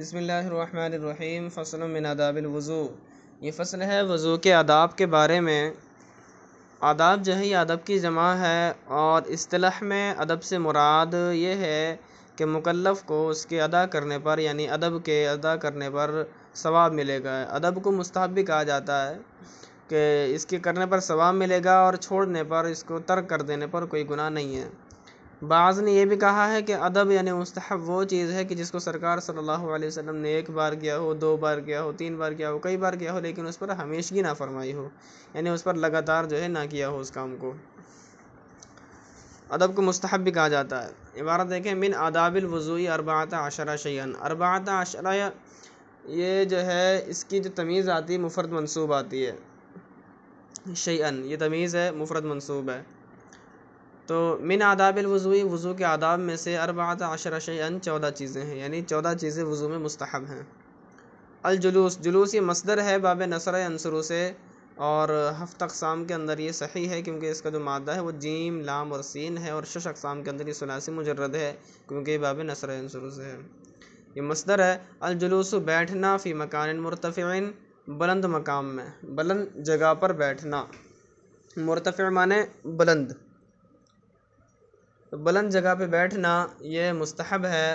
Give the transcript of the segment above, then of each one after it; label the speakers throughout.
Speaker 1: बिस्मिल्लाहिर्रहमानिर्रहीम फ़स्लुम मिन आदाबिल वज़ू। ये फ़सल है वज़ू के आदाब के बारे में। आदाब जो है ये अदब की जमा है और इस्तिलाह में अदब से मुराद ये है कि मुकल्लफ़ को उसके अदा करने पर यानी अदब के अदा करने पर सवाब मिलेगा। अदब को मुस्तहब भी कहा जाता है कि इसके करने पर सवाब मिलेगा और छोड़ने पर, इसको तर्क कर देने पर कोई गुनाह नहीं है। बाज़ ने यह भी कहा है कि अदब यानी मुस्तहब वो चीज़ है कि जिसको सरकार सल्लल्लाहु अलैहि वसल्लम ने एक बार किया हो, 2 बार किया हो, 3 बार किया हो, कई बार किया हो, लेकिन उस पर हमेशगी ना फरमाई हो, यानी उस पर लगातार जो है ना किया हो उस काम को। अदब को मुस्तहब भी कहा जाता है। इबारत देखें, मिन आदाबिल वज़ूई अर्बाअत अशरा शैअन। अर्बाअत अशरा ये जो है इसकी जो तमीज़ आती है मुफ़रद मंसूब आती है। शैअन ये तमीज़ है, मुफ़रद मंसूब है। तो मिन आदाबिल वज़ूई वज़ू के आदाब में से अर्बाअत अशरा शैअन 14 चीज़ें हैं, यानी 14 चीज़ें वज़ू में मुस्तहब हैं। अल जुलूस, जुलूस ये मस्दर है बाब नसर अंसरू से, और हफ्त अक़साम के अंदर ये सही है क्योंकि इसका जो मादा है वो जीम लाम और सीन है, और शश अक़साम के अंदर ये सुलासी मुजर्रद है क्योंकि बाब नसर अंसरू से है। ये मस्दर है। अल जुलूस बैठना फ़ी मकान मुर्तफ़िन, बुलंद मकाम में, बुलंद जगह पर बैठना। मुर्तफ़ि माने बुलंद, तो बुलंद जगह पे बैठना ये मुस्तहब है।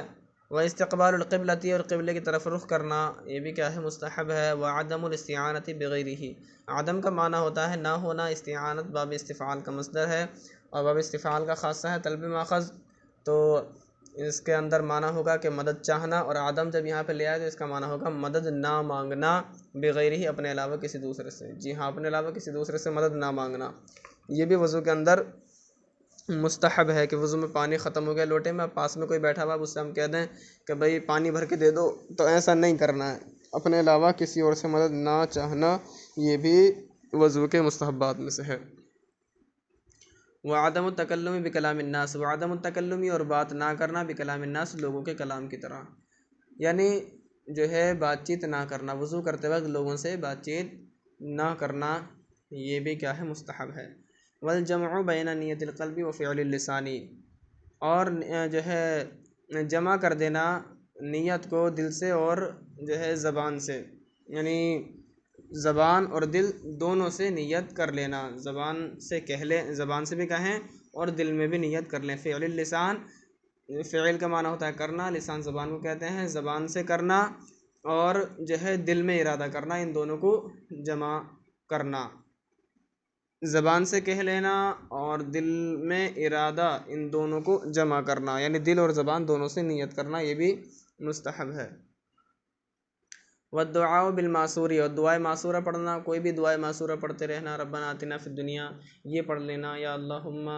Speaker 1: व इस्तक़बालुल क़िबलती, और क़िबले की तरफ रुख़ करना ये भी क्या है, मुस्तहब है। व अदमुल इस्तिआनति बिग़ैरिही, आदम का माना होता है ना होना, इस्तिआनत बाब इस्तिफ़ाल का मस्दर है और बाब इस्तिफ़ाल का ख़ासा है तलब माख़ज़, तो इसके अंदर माना होगा कि मदद चाहना, और आदम जब यहाँ पे ले आए तो इसका माना होगा मदद ना मांगना, बिग़ैरिही अपने अलावा किसी दूसरे से। जी हाँ, अपने अलावा किसी दूसरे से मदद ना मांगना, ये भी वज़ू के अंदर मुस्तहब है कि वज़ू में पानी ख़त्म हो गया लोटे में, पास में कोई बैठा हुआ, उससे हम कह दें कि भाई पानी भर के दे दो, तो ऐसा नहीं करना है। अपने अलावा किसी और से मदद ना चाहना ये भी वज़ू के मुस्तहब्बात में से है। व अदम तकल्लुमी बिकलामिन्नास, व अदम तकल्लुमी और बात ना करना बिकलामिन्नास लोगों के कलाम की तरह, यानी जो है बातचीत ना करना, वज़ू करते वक्त लोगों से बातचीत ना करना ये भी क्या है, मुस्तहब है। वल जमअ बैन नियतिल क़ल्बि व फ़िअलिल लिसानी, और जो है जमा कर देना नियत को दिल से और जो है ज़बान से, यानी ज़बान और दिल दोनों से नियत कर लेना। ज़बान से कह लें, ज़बान से भी कहें और दिल में भी नियत कर लें। फ़िअलिल लिसान, फ़िअल का माना होता है करना, लिसान ज़बान को कहते हैं। ज़बान से करना और जो है दिल में इरादा करना, इन दोनों को जमा करना। ज़बान से कह लेना और दिल में इरादा, इन दोनों को जमा करना, यानी दिल और ज़बान दोनों से नियत करना, ये भी मुस्तहब है। वद्दुआ बिल मासूरी, और दुआए मासूरा पढ़ना, कोई भी दुआए मासूरा पढ़ते रहना। रब्बना आतिना फिद दुनिया ये पढ़ लेना, या अल्लाहुम्मा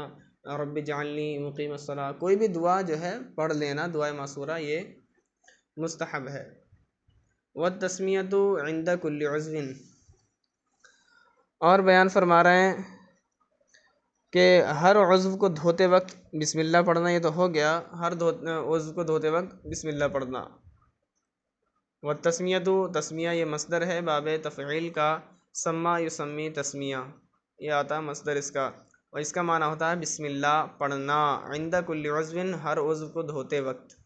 Speaker 1: रब्बि जअलनी मुक़ीमस्सलाह, कोई भी दुआ जो है पढ़ लेना, दुआए मासूरा ये मुस्तहब है। वत तस्मियतु इंदा कुल्लि उज़्विन, और बयान फरमा रहे हैं कि हर उज़्व को धोते वक्त बिस्मिल्लाह पढ़ना, ये तो हो गया, हर उज़्व को धोते वक्त बिस्मिल्लाह पढ़ना। व तस्मियतु, तस्मिया ये मस्दर है बाब तफ़ईल का, सम्मा युसम्मी तस्मिया ये आता मस्दर इसका, और इसका माना होता है बिस्मिल्लाह पढ़ना। इंदा कुल्लि उज़्विन, हर उज़्व को धोते वक्त।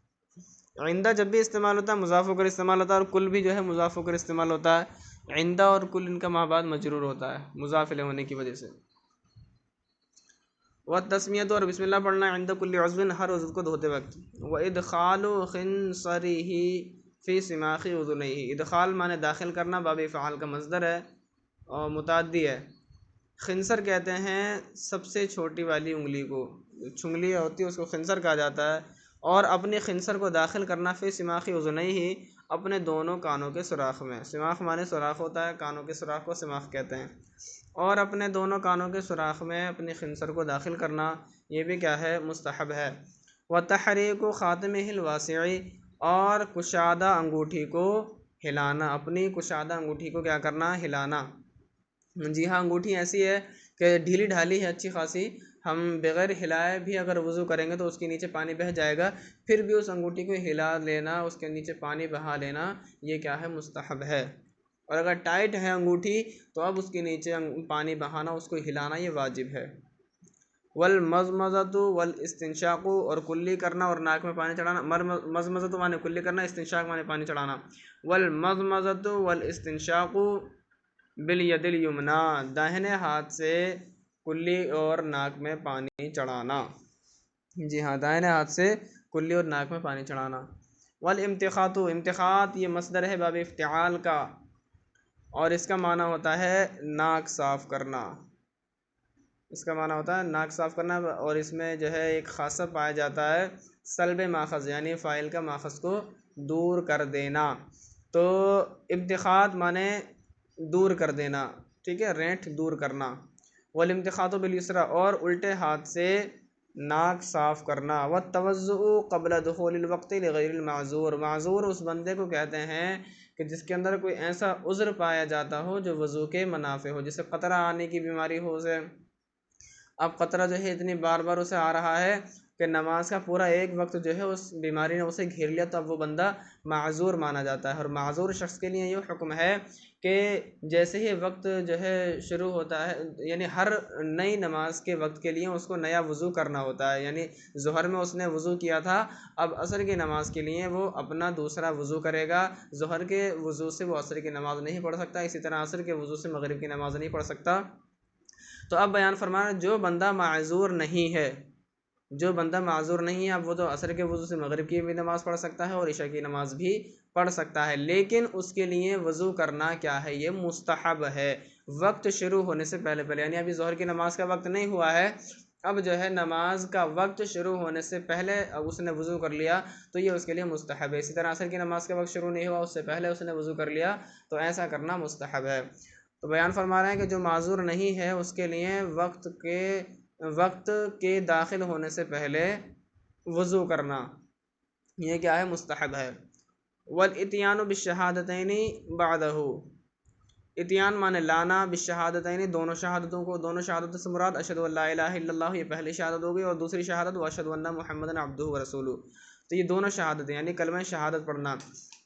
Speaker 1: इंदा जब भी इस्तेमाल होता है मुज़ाफ़ होकर इस्तेमाल होता है, और कुल भी जो है मुज़ाफ़ होकर इस्तेमाल होता है। इंदा और कुल इनका माबाद मजरूर होता है मुज़ाफ़ इलैहि होने की वजह से। व तस्मियत, और बिस्मिल्लाह पढ़ना, इंदा कुल्लि उज़्विन हर उज़्व को धोते वक्त। व इदख़ालु ख़िंसरिही फ़ी सिमाख़ि उज़ुनैहि, इदख़ाल माने दाखिल करना, बाब फ़आल का मस्दर है और मुताद्दी है। खिंसर कहते हैं सबसे छोटी वाली उंगली को, चुंगली होती है उसको खिंसर कहा जाता है। और अपने खिंसर को दाखिल करना फ़ी सिमाख़ि उज़ुनैहि, अपने दोनों कानों के सुराख में। सिमाख़ माने सुराख होता है, कानों के सुराख को सिमाख़ कहते हैं। और अपने दोनों कानों के सुराख में अपने खिंसर को दाखिल करना ये भी क्या है, मुस्तहब है। व तहरीकु ख़ातिमिहिल वासिअ, और कुशादा अंगूठी को हिलाना, अपनी कुशादा अंगूठी को क्या करना, हिलाना। जी हाँ, अंगूठी ऐसी है कि ढीली ढाली है अच्छी खासी, हम बग़ैर हिलाए भी अगर वज़ू करेंगे तो उसके नीचे पानी बह जाएगा, फिर भी उस अंगूठी को हिला लेना, उसके नीचे पानी बहा लेना, ये क्या है, मुस्तहब है। और अगर टाइट है अंगूठी तो अब उसके नीचे पानी बहाना, उसको हिलाना, ये वाजिब है। वल मज़मज़तु वल इस्तिंशाक़ु, और कुल्ली करना और नाक में पानी चढ़ाना। मज़मज़तु माने कुल्ली करना, इस्तिंशाक़ माने पानी चढ़ाना। वल मज़मज़तु वल इस्तिंशाक़ु बिल यदिल युमना, दाहिने हाथ से कुल्ली और नाक में पानी चढ़ाना। जी हाँ, दाहिने हाथ से कुल्ली और नाक में पानी चढ़ाना। वल इम्तिखातु, इम्तिखात ये मसदर है बाब इफ्तिआल का, और इसका माना होता है नाक साफ़ करना। इसका माना होता है नाक साफ़ करना, और इसमें जो है एक ख़ासा पाया जाता है सल्ब माखज़, यानी फ़ाइल का माखज़ को दूर कर देना। तो इम्तिखात माने दूर कर देना, ठीक है, रेंठ दूर करना। वल इम्तिखातु बिल युसरा, और उल्टे हाथ से नाक साफ़ करना। व तवज़्ज़ु क़ब्ल दुख़ूलिल वक़्ति लिग़ैरिल माज़ूर, माज़ूर उस बंदे को कहते हैं कि जिसके अंदर कोई ऐसा उज़्र पाया जाता हो जो वज़ू के मनाफ़े हो, जैसे क़तरा आने की बीमारी हो उसे। अब क़तरा जो है इतनी बार बार उसे आ रहा है कि नमाज का पूरा एक वक्त जो है उस बीमारी ने उसे घेर लिया, तो अब वो बंदा माज़ूर माना जाता है। और माज़ूर शख्स के लिए ये हुक्म है कि जैसे ही वक्त जो है शुरू होता है, यानी हर नई नमाज के वक्त के लिए उसको नया वज़ू करना होता है। यानी ज़ोहर में उसने वज़ू किया था, अब असर की नमाज के लिए वो अपना दूसरा वज़ू करेगा। ज़ोहर के वज़ू से वो असर की नमाज़ नहीं पढ़ सकता, इसी तरह असर के वज़ू से मगरिब की नमाज़ नहीं पढ़ सकता। तो अब बयान फरमाना, जो बंदा माज़ूर नहीं है, जो बंदा माज़ूर नहीं है, अब वो तो असर के वज़ू से मगरिब की भी नमाज़ पढ़ सकता है और इशा की नमाज़ भी पढ़ सकता है, लेकिन उसके लिए वज़ू करना क्या है, ये मुस्तहब है वक्त शुरू होने से पहले पहले। यानी अभी ज़ोहर की नमाज़ का वक्त नहीं हुआ है, अब जो है नमाज का वक्त शुरू होने से पहले अब उसने वज़ू कर लिया, तो ये उसके लिए मुस्तहब है। इसी तरह असर की नमाज़ का वक्त शुरू नहीं हुआ, उससे पहले उसने वज़ू कर लिया, तो ऐसा करना मुस्तहब है। तो बयान फरमा रहे हैं कि जो माज़ूर नहीं है उसके लिए वक्त के दाखिल होने से पहले वज़ू करना, ये क्या है, मुस्तहब है। वल इतियानु बिशहादतैनी बादहु, इतियान माने लाना, बिशहादतैनी दोनों शहादतों को, दोनों शहादतों से मुराद अशहदु अल्ला इलाहा इल्लल्लाह, ये पहली शहादत हो गई, और दूसरी शहादत व अशहदु अन्ना मुहम्मदन अब्दुहु व रसूलुहु, तो ये दोनों शहादतें यानी कलमा शहादत पढ़ना।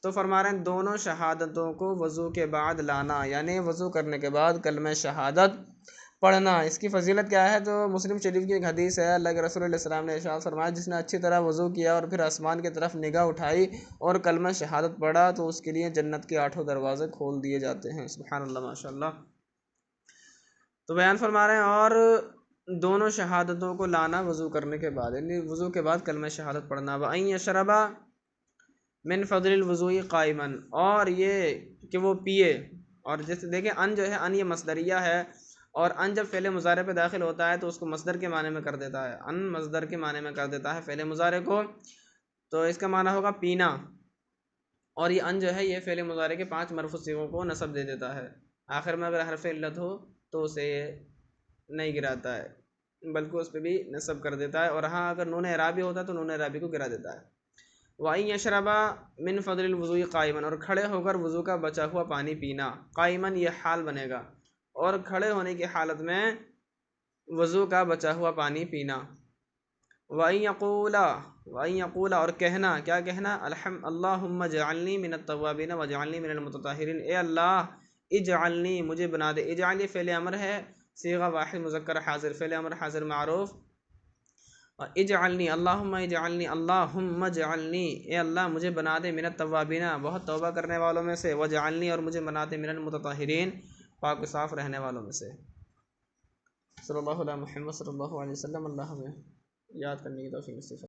Speaker 1: तो फरमा रहे हैं दोनों शहादतों को वज़ू के बाद लाना, यानी वज़ू करने के बाद कलमा शहादत पढ़ना। इसकी फ़जीलत क्या है, तो मुस्लिम शरीफ की एक हदीस है, अल्लाह के रसूल सल्लल्लाहु अलैहि वसल्लम ने इरशाद फरमाया, जिसने अच्छी तरह वज़ू किया और फिर आसमान की तरफ निगाह उठाई और कलमा शहादत पढ़ा, तो उसके लिए जन्नत के 8 दरवाज़े खोल दिए जाते हैं। सुब्हानअल्लाह, माशाअल्लाह। तो बयान फरमा रहे हैं, और दोनों शहादतों को लाना वज़ू करने के बाद, यानी वज़ू के बाद कलमा शहादत पढ़ना। व अन यशरबा मिन फ़ज़लिल वज़ूई क़ाइमन, और ये कि वो पिए, और जैसे देखें अन जो है, अन ये मसदरिया है, और अन जब फ़ेल मुज़ारे पे दाखिल होता है तो उसको मसदर के माने में कर देता है, अन मसदर के माने में कर देता है फ़ेल मुज़ारे को, तो इसका माना होगा पीना। और ये अन जो है ये फ़ेल मुज़ारे के 5 मरफ़ू सिगों को नसब दे देता है, आखिर में अगर हरफ़ इल्लत हो तो उसे नहीं गिराता है, बल्कि उस पर भी नसब कर देता है, और हाँ अगर नून एराबी होता है तो नून एराबी को गिरा देता है। वाई यशरबा मिन फ़ज़लिल वज़ूई क़ाइमन, और खड़े होकर वज़ू का बचा हुआ पानी पीना। क़ाइमन ये हाल बनेगा, और खड़े होने की हालत में वज़ू का बचा हुआ पानी पीना। वाई यक़ूला, और कहना, क्या कहना, अल्लाहुम्मा जअलनी मिनत तव्वाबीन वजअलनी मिनल मुतताहिरीन, ए अल्लाह इजअलनी, मुझे बना दे। इजअल ये फ़ेल अमर है, सीगा वाहिद मुज़क्कर हाज़िर, फ़ेल अमर हाज़िर मारूफ़। इजअलनी, अल्लाहुम्मा इजअलनी, अल्लाहुम्मा जअलनी, ए अल्लाह मुझे बना दे, मिनत तव्वाबीना बहुत तौबा करने वालों में से, वजअलनी, और मुझे बना दे, मिनल मुतताहिरीन पाक साफ़ रहने वालों में से। सल्लल्लाहु अलैहि मुहम्मद सल्लल्लाहु अलैहि वसल्लम। अल्लाह हमें याद करने की तौफ़ीक़ नसीब